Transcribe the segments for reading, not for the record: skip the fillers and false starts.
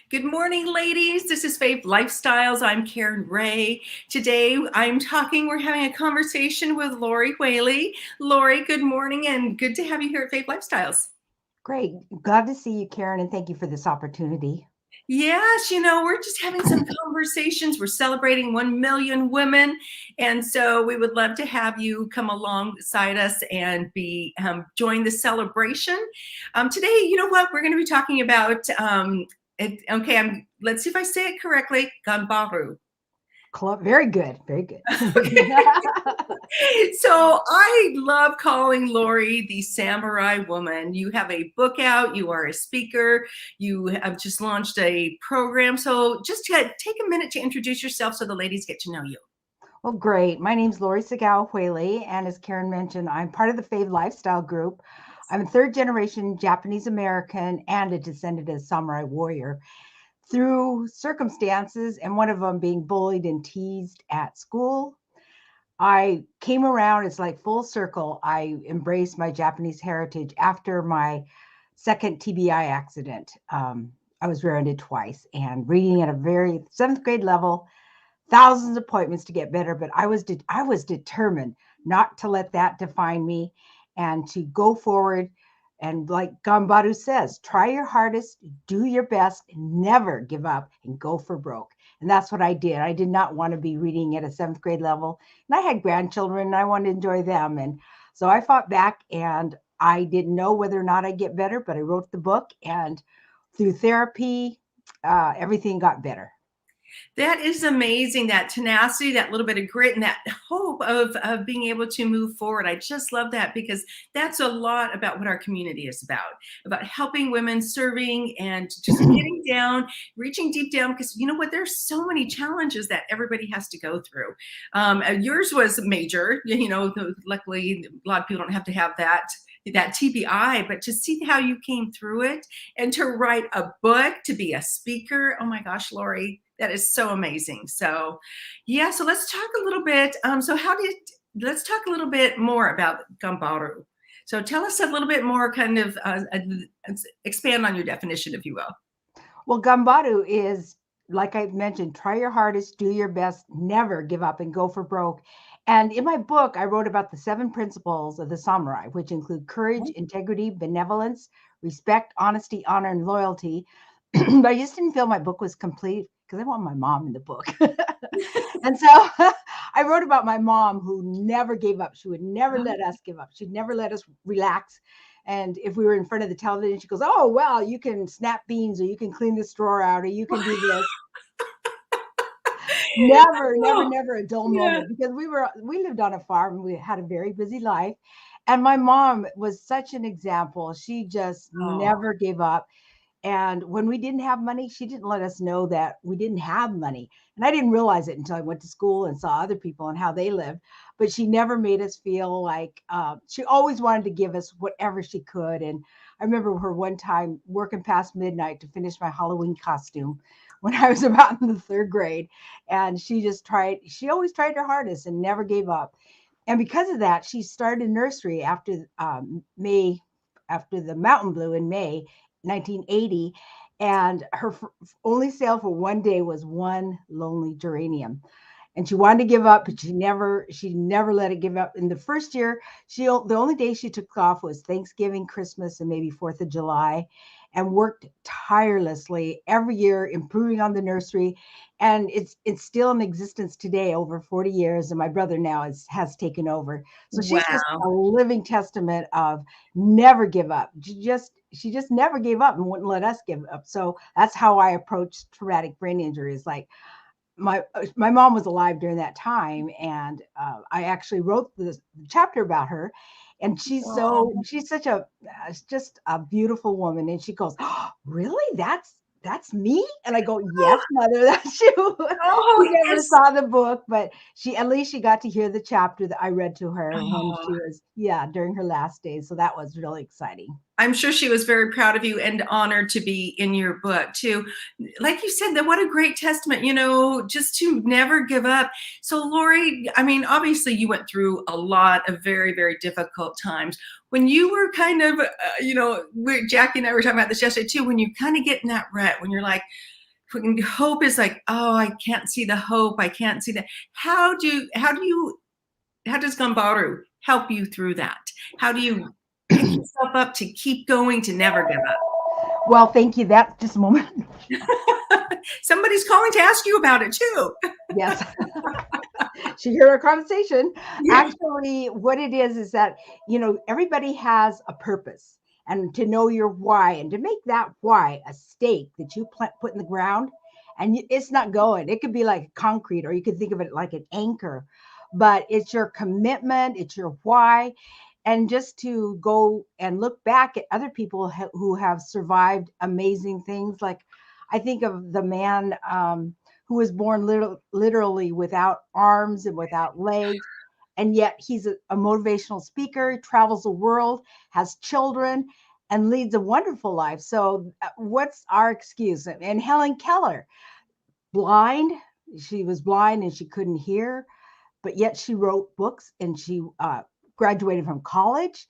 Good morning, ladies. This is Faith Lifestyles. I'm Karen Ray. Today we're having a conversation with Lori Whaley. Lori, good morning and good to have you here at Faith Lifestyles. Great. Glad to see you, Karen, and thank you for this opportunity. Yes, we're just having some conversations. We're celebrating 1 million women. And so we would love to have you come alongside us and join the celebration. Today, you know what? We're going to be talking about, let's see if I say it correctly, Ganbaru. Very good. Very good. So I love calling Lori the samurai woman. You have a book out, you are a speaker, you have just launched a program. So just take a minute to introduce yourself so the ladies get to know you. Well, great. My name's Lori Tsugawa Whaley, and as Karen mentioned, I'm part of the Fave Lifestyle Group. I'm a third generation Japanese American and a descendant of samurai warrior. Through circumstances, and one of them being bullied and teased at school, I came around. It's like full circle. I embraced my Japanese heritage after my second TBI accident. I was rear-ended twice and reading at a very seventh grade level, thousands of appointments to get better. But I was determined not to let that define me and to go forward. And like Ganbaru says, try your hardest, do your best, never give up, and go for broke. And that's what I did. I did not want to be reading at a seventh grade level. And I had grandchildren and I wanted to enjoy them. And so I fought back, and I didn't know whether or not I'd get better, but I wrote the book, and through therapy, everything got better. That is amazing, that tenacity, that little bit of grit, and that hope of being able to move forward. I just love that because that's a lot about what our community is about helping women, serving, and just getting down, reaching deep down, because you know what? There's so many challenges that everybody has to go through. Yours was major, luckily a lot of people don't have to have that TBI, but to see how you came through it and to write a book, to be a speaker. Oh my gosh, Lori, that is so amazing. So yeah, so let's talk a little bit. Let's talk a little bit more about Ganbaru. So tell us a little bit more, kind of expand on your definition, if you will. Well, Ganbaru is, like I mentioned, try your hardest, do your best, never give up, and go for broke. And in my book, I wrote about the 7 principles of the samurai, which include courage, integrity, benevolence, respect, honesty, honor, and loyalty. But I just didn't feel my book was complete because I want my mom in the book. And so I wrote about my mom who never gave up. She would never let us give up. She'd never let us relax. And if we were in front of the television, she goes, "Oh, well, you can snap beans, or you can clean this drawer out, or you can do this." Never a dull Yeah. moment, because we lived on a farm and we had a very busy life. And my mom was such an example. She just Oh, never gave up. And when we didn't have money, she didn't let us know that we didn't have money. And I didn't realize it until I went to school and saw other people and how they lived. But she never made us feel like she always wanted to give us whatever she could. And I remember her one time working past midnight to finish my Halloween costume when I was about in the 3rd grade. And she always tried her hardest and never gave up. And because of that, she started a nursery after the mountain blew in May 1980, and her only sale for one day was one lonely geranium. And she wanted to give up, but she never let it give up. In the first year, the only day she took off was Thanksgiving, Christmas, and maybe 4th of July, and worked tirelessly every year, improving on the nursery. And it's still in existence today, over 40 years. And my brother now has taken over. So she's just wow. a living testament of never give up. She just never gave up and wouldn't let us give up. So that's how I approached traumatic brain injury. Is like, my mom was alive during that time, and I actually wrote this chapter about her. And she's such a just a beautiful woman. And she goes, "Oh, really? That's me?" And I go, "Yes, mother, that's you." Oh, She never yes. saw the book, but at least she got to hear the chapter that I read to her when Oh, she was, during her last days. So that was really exciting. I'm sure she was very proud of you and honored to be in your book too. Like you said, that what a great testament, just to never give up. So Lori, I mean, obviously you went through a lot of very, very difficult times. When you were kind of, Jackie and I were talking about this yesterday too, when you kind of get in that rut, when you're like, when hope is like, oh, I can't see the hope. I can't see that. How does Ganbaru help you through that? How do you pick yourself up to keep going, to never give up? Well, thank you. That just a moment. Somebody's calling to ask you about it too. Yes. She heard our conversation. Yeah. Actually, what it is that, everybody has a purpose, and to know your why and to make that why a stake that you put in the ground, and it's not going. It could be like concrete, or you could think of it like an anchor, but it's your commitment, it's your why. And just to go and look back at other people who have survived amazing things. Like I think of the man who was born literally without arms and without legs. And yet he's a motivational speaker, travels the world, has children, and leads a wonderful life. So what's our excuse? And Helen Keller, blind, she was blind and she couldn't hear, but yet she wrote books, and she graduated from college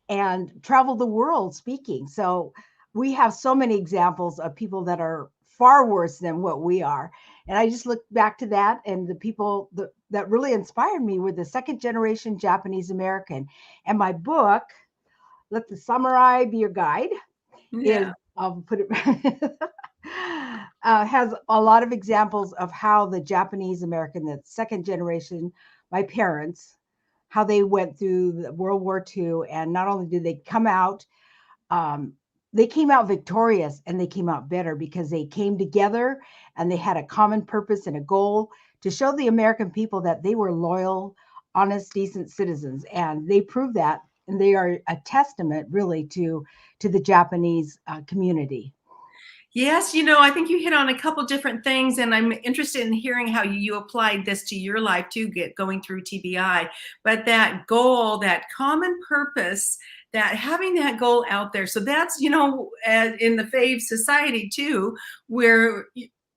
and traveled the world speaking. So we have so many examples of people that are far worse than what we are. And I just look back to that, and the people that really inspired me were the second generation Japanese American. And my book, Let the Samurai Be Your Guide, is, Yeah. I'll put it, has a lot of examples of how the Japanese American, the second generation, my parents, how they went through the World War II. And not only did they came out victorious, and they came out better because they came together and they had a common purpose and a goal to show the American people that they were loyal, honest, decent citizens. And they proved that, and they are a testament really to the Japanese community. Yes, I think you hit on a couple different things, and I'm interested in hearing how you applied this to your life too, going through TBI. But that goal, that common purpose, that having that goal out there. So that's, in the fave society too, where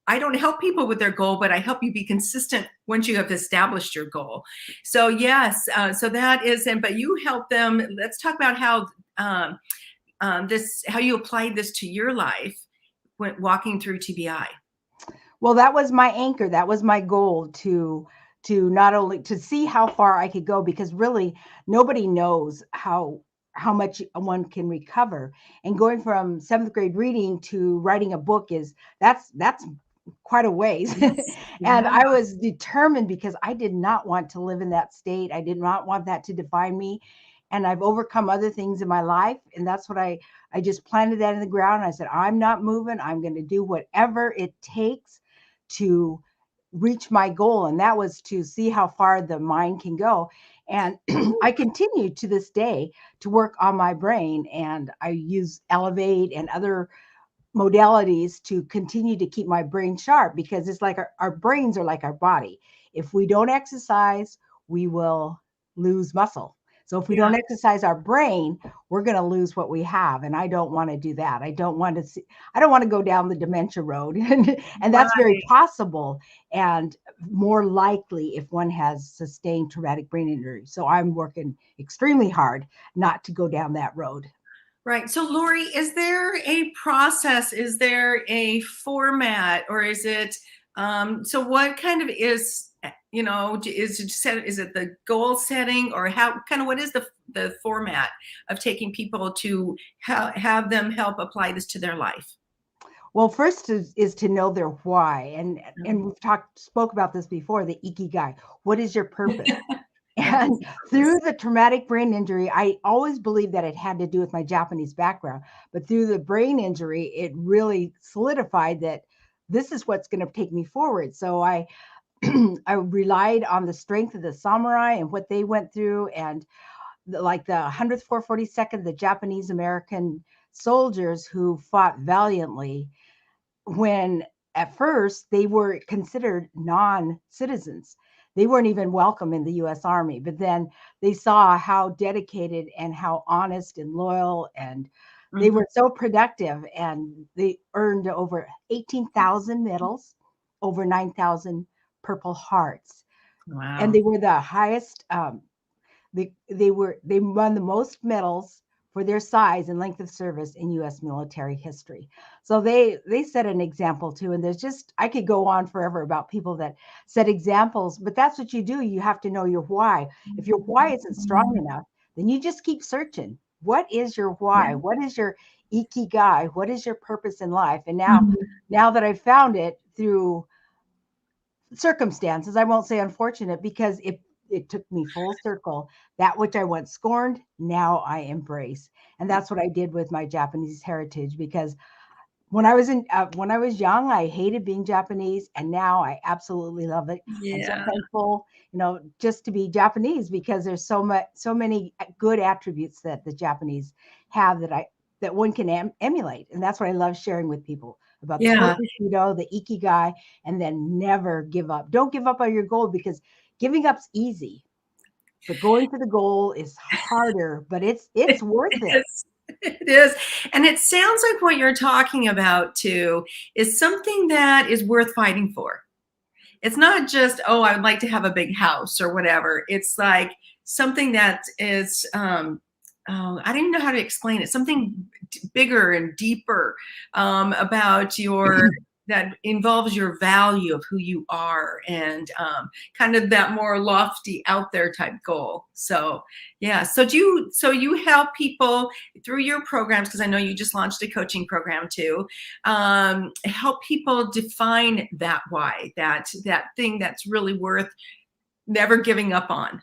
I don't help people with their goal, but I help you be consistent once you have established your goal. So yes, so that is, but you help them. Let's talk about how how you applied this to your life when walking through TBI. Well, that was my anchor. That was my goal, to not only to see how far I could go, because really nobody knows how much one can recover. And going from seventh grade reading to writing a book that's quite a ways. Yes. And Yeah. I was determined, because I did not want to live in that state. I did not want that to define me. And I've overcome other things in my life. And that's what I just planted that in the ground. I said, I'm not moving. I'm going to do whatever it takes to reach my goal. And that was to see how far the mind can go. And I continue to this day to work on my brain, and I use Elevate and other modalities to continue to keep my brain sharp, because it's like our brains are like our body. If we don't exercise, we will lose muscle. So if we Yeah. don't exercise our brain, we're going to lose what we have. And I don't want to do that. I don't want to go down the dementia road. And that's very Right. possible, and more likely if one has sustained traumatic brain injury. So I'm working extremely hard not to go down that road. Right. So, Lori, is there a process? Is there a format, or is it? So, what kind of is is it the goal setting, or how kind of what is the format of taking people to have them help apply this to their life? Well, first is to know their why. And we've spoke about this before, the ikigai. What is your purpose? What And is the through purpose? the traumatic brain injury, I always believed that it had to do with my Japanese background. But through the brain injury, it really solidified that this is what's going to take me forward. So I I relied on the strength of the samurai and what they went through, and like the 100th 442nd, the Japanese American soldiers who fought valiantly when at first they were considered non-citizens. They weren't even welcome in the US Army, but then they saw how dedicated and how honest and loyal and They Mhm. were so productive, and they earned over 18,000 medals, over 9,000 Purple Hearts, and Wow. they were the highest. They won the most medals for their size and length of service in U.S. military history. So they set an example too. And there's just, I could go on forever about people that set examples, but that's what you do. You have to know your why. If your why isn't strong enough, then you just keep searching. What is your Yeah. why? What is your ikigai? What is your purpose in life? And Mhm. now that I found it through circumstances, I won't say unfortunate, because it took me full circle. That which I once scorned, now I embrace. And that's what I did with my Japanese heritage, because when I was young, I hated being Japanese, and now I absolutely love it. I'm so Yeah. thankful, just to be Japanese, because there's so many good attributes that the Japanese have that one can emulate, and that's what I love sharing with people about the Yeah. sport Bushido, the ikigai, and then never give up. Don't give up on your goal, because giving up's easy, but going to the goal is harder. But it's worth It it. is. It is. And it sounds like what you're talking about too is something that is worth fighting for. It's not just, oh, I would like to have a big house or whatever. It's like something that is, oh, I didn't know how to explain it. Something bigger and deeper about your that involves your value of who you are and kind of that more lofty out there type goal. So yeah. So you help people through your programs, because I know you just launched a coaching program too, help people define that why, that thing that's really worth never giving up on.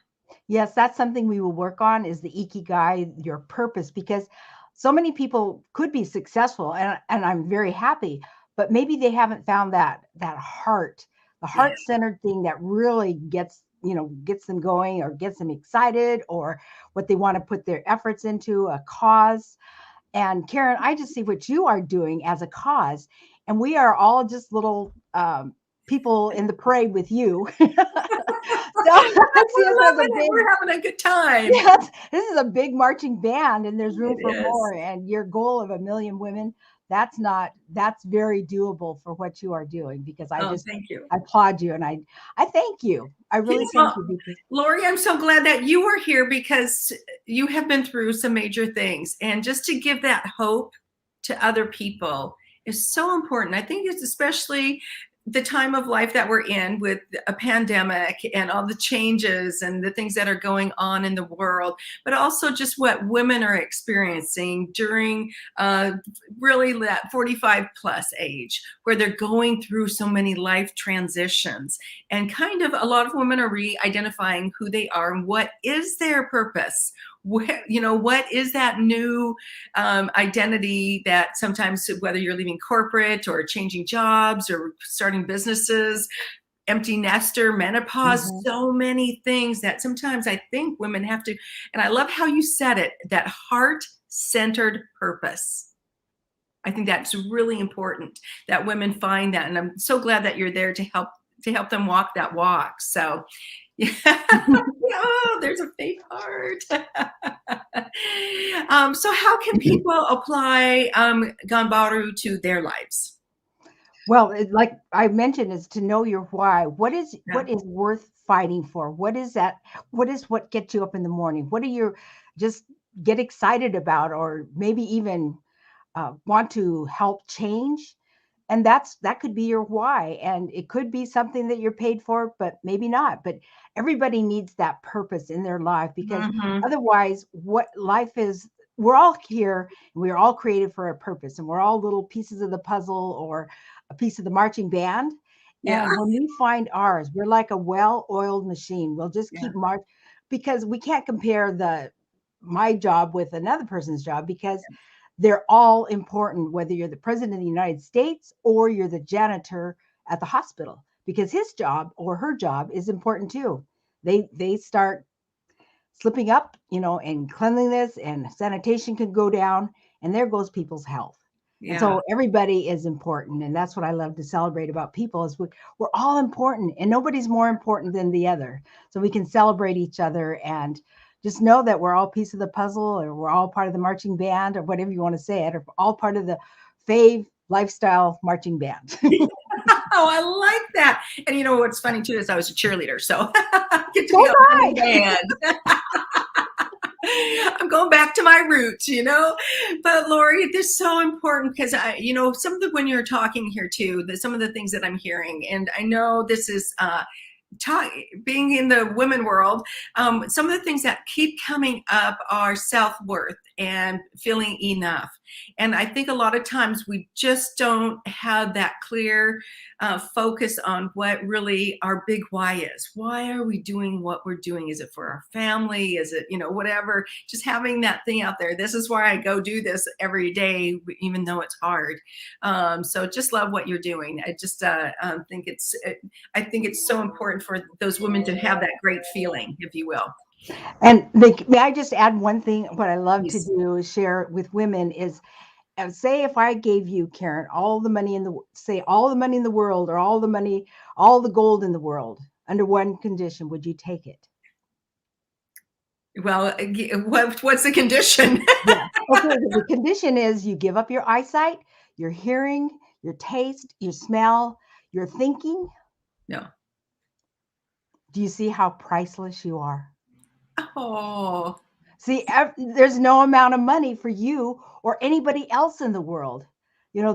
Yes, that's something we will work on, is the ikigai, your purpose, because so many people could be successful, and I'm very happy, but maybe they haven't found that the Yeah. heart-centered thing that really gets them going, or gets them excited, or what they want to put their efforts into, a cause. And Karen, I just see what you are doing as a cause, and we are all just little people in the parade with you. So I see us We're as a loving it. big, We're having a good time. yes, this is a big marching band, and there's room It for is. more. And your goal of 1 million women, that's very doable for what you are doing, because Oh, thank you. I applaud you, and I thank you. I really Yes, thank well, you, because Lori, I'm so glad that you were here because you have been through some major things. And just to give that hope to other people is so important. I think it's especially the time of life that we're in with a pandemic and all the changes and the things that are going on in the world, but also just what women are experiencing during really that 45 plus age, where they're going through so many life transitions. And kind of a lot of women are re-identifying who they are and what is their purpose. What is that new identity that sometimes, whether you're leaving corporate or changing jobs or starting businesses, empty nester, menopause, Mhm. so many things that sometimes I think women have to. And I love how you said it, that heart-centered purpose. I think that's really important that women find that. And I'm so glad that you're there to help them walk that walk. So yeah. Oh, there's a faith heart. So how can people apply Ganbaru to their lives? Well, like I mentioned, is to know your why. Yeah. What is worth fighting for? What is that? What gets you up in the morning? What do you just get excited about, or maybe even want to help change? And that could be your why, and it could be something that you're paid for, but maybe not. But everybody needs that purpose in their life, because Mm-hmm. otherwise, what life is, we're all here, and we're all created for a purpose, and we're all little pieces of the puzzle, or a piece of the marching band. Yeah. And when we find ours, we're like a well-oiled machine. We'll just Yeah. keep because we can't compare the my job with another person's job, because they're all important, whether you're the president of the United States or you're the janitor at the hospital, because his job or her job is important too. They start slipping up, and cleanliness and sanitation can go down, and there goes people's health. And Yeah. so everybody is important, and that's what I love to celebrate about people, is we're all important, and nobody's more important than the other. So we can celebrate each other, and just know that we're all piece of the puzzle, or we're all part of the marching band, or whatever you want to say it, or all part of the Fave lifestyle marching band. Oh, I like that. And you know what's funny too is I was a cheerleader, so I get to So be was on the I. band. I'm going back to my roots, you know. But Lori, this is so important because some of the when you're talking here too, some of the things that I'm hearing, and I know this is being in the women world, some of the things that keep coming up are self-worth and feeling enough. And I think a lot of times we just don't have that clear focus on what really our big why is. Why are we doing what we're doing? Is it for our family? Is it, whatever? Just having that thing out there. This is why I go do this every day, even though it's hard. So just love what you're doing. I just I think it's so important for those women to have that great feeling, if you will. And may I just add one thing? What I love to Please. do is share with women is, say if I gave you, Karen, all the money in the world, or all the gold in the world, under one condition, would you take it? Well, what's the condition? Yeah. Okay. The condition is you give up your eyesight, your hearing, your taste, your smell, your thinking. No. Do you see how priceless you are? Oh. See, there's no amount of money for you or anybody else in the world.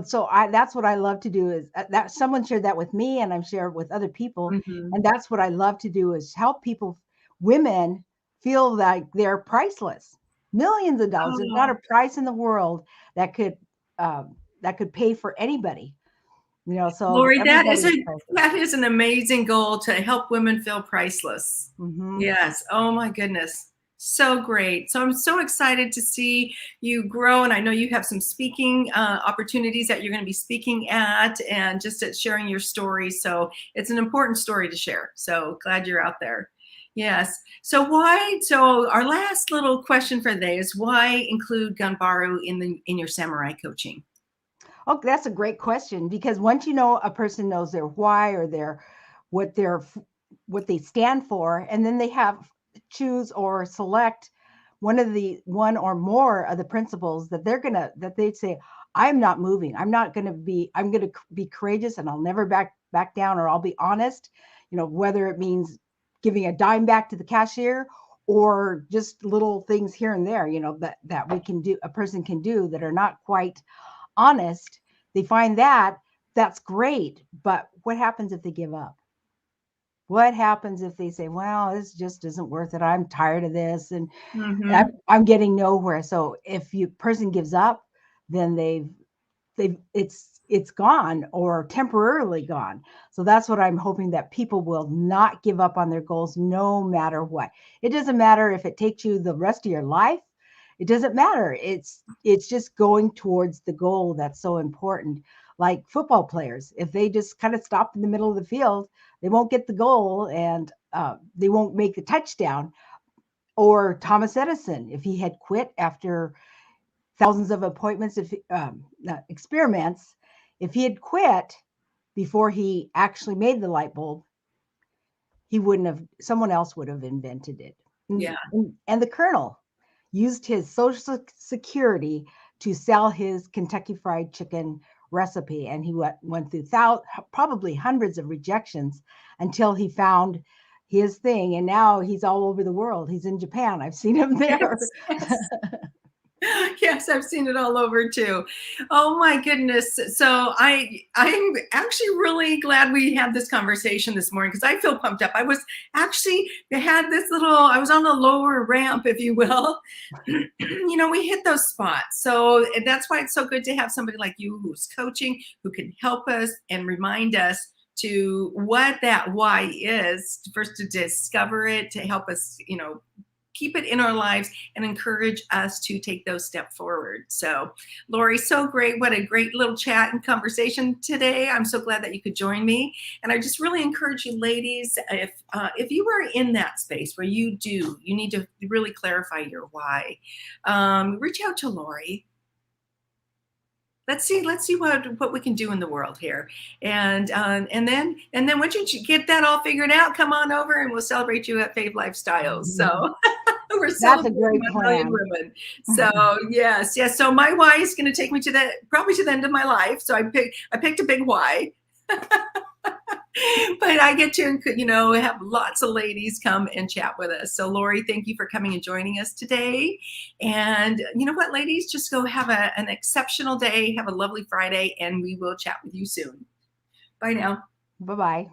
So that's what I love to do, is that someone shared that with me, and I'm sharing with other people. Mm-hmm. And that's what I love to do, is help women feel like they're priceless. Millions of dollars. There's not Oh. a price in the world that could pay for anybody. So Lori, everybody is priceless. that is an amazing goal, to help women feel priceless. Mm-hmm. Yes. Oh my goodness. So great. So I'm so excited to see you grow. And I know you have some speaking opportunities that you're going to be speaking at, and just at sharing your story. So it's an important story to share. So glad you're out there. Yes. So our last little question for today is, why include Ganbaru in your samurai coaching? Oh, that's a great question, because once a person knows their why, or what their what they stand for, and then they choose or select one or more of the principles that they'd say, I'm not moving. I'm going to be courageous, and I'll never back down, or I'll be honest, whether it means giving a dime back to the cashier, or just little things here and there, that a person can do that are not quite honest. They find that's great. But what happens if they give up? What happens if they say, well, this just isn't worth it, I'm tired of this, and Mm-hmm. I'm getting nowhere? So if person gives up, then it's gone, or temporarily gone. So that's what I'm hoping, that people will not give up on their goals, no matter what. It doesn't matter if it takes you the rest of your life. It doesn't matter. It's just going towards the goal that's so important. Like football players, if they just kind of stop in the middle of the field, they won't get the goal, and they won't make the touchdown. Or Thomas Edison, if he had quit after thousands of experiments, if he had quit before he actually made the light bulb, someone else would have invented it. Yeah. And the Colonel used his Social Security to sell his Kentucky Fried Chicken recipe, and he went through probably hundreds of rejections until he found his thing, and now he's all over the world. He's in Japan. I've seen him there. Yes, yes. Yes, I've seen it all over too. Oh my goodness. So I'm actually really glad we had this conversation this morning, because I feel pumped up. I was actually I was on the lower ramp, if you will. We hit those spots. So that's why it's so good to have somebody like you who's coaching, who can help us and remind us to what that why is, first to discover it, to help us, keep it in our lives, and encourage us to take those steps forward. So, Lori, so great. What a great little chat and conversation today. I'm so glad that you could join me. And I just really encourage you, ladies, if you are in that space where you need to really clarify your why, reach out to Lori. let's see what we can do in the world here. And then once you get that all figured out, come on over and we'll celebrate you at Fave Lifestyles. So we're That's a celebrating great my brilliant plan. women. So yes. So my why is going to take me to probably to the end of my life. So I picked a big why. But I get to, have lots of ladies come and chat with us. So Lori, thank you for coming and joining us today. And you know what, ladies, just go have an exceptional day. Have a lovely Friday, and we will chat with you soon. Bye now. Bye-bye.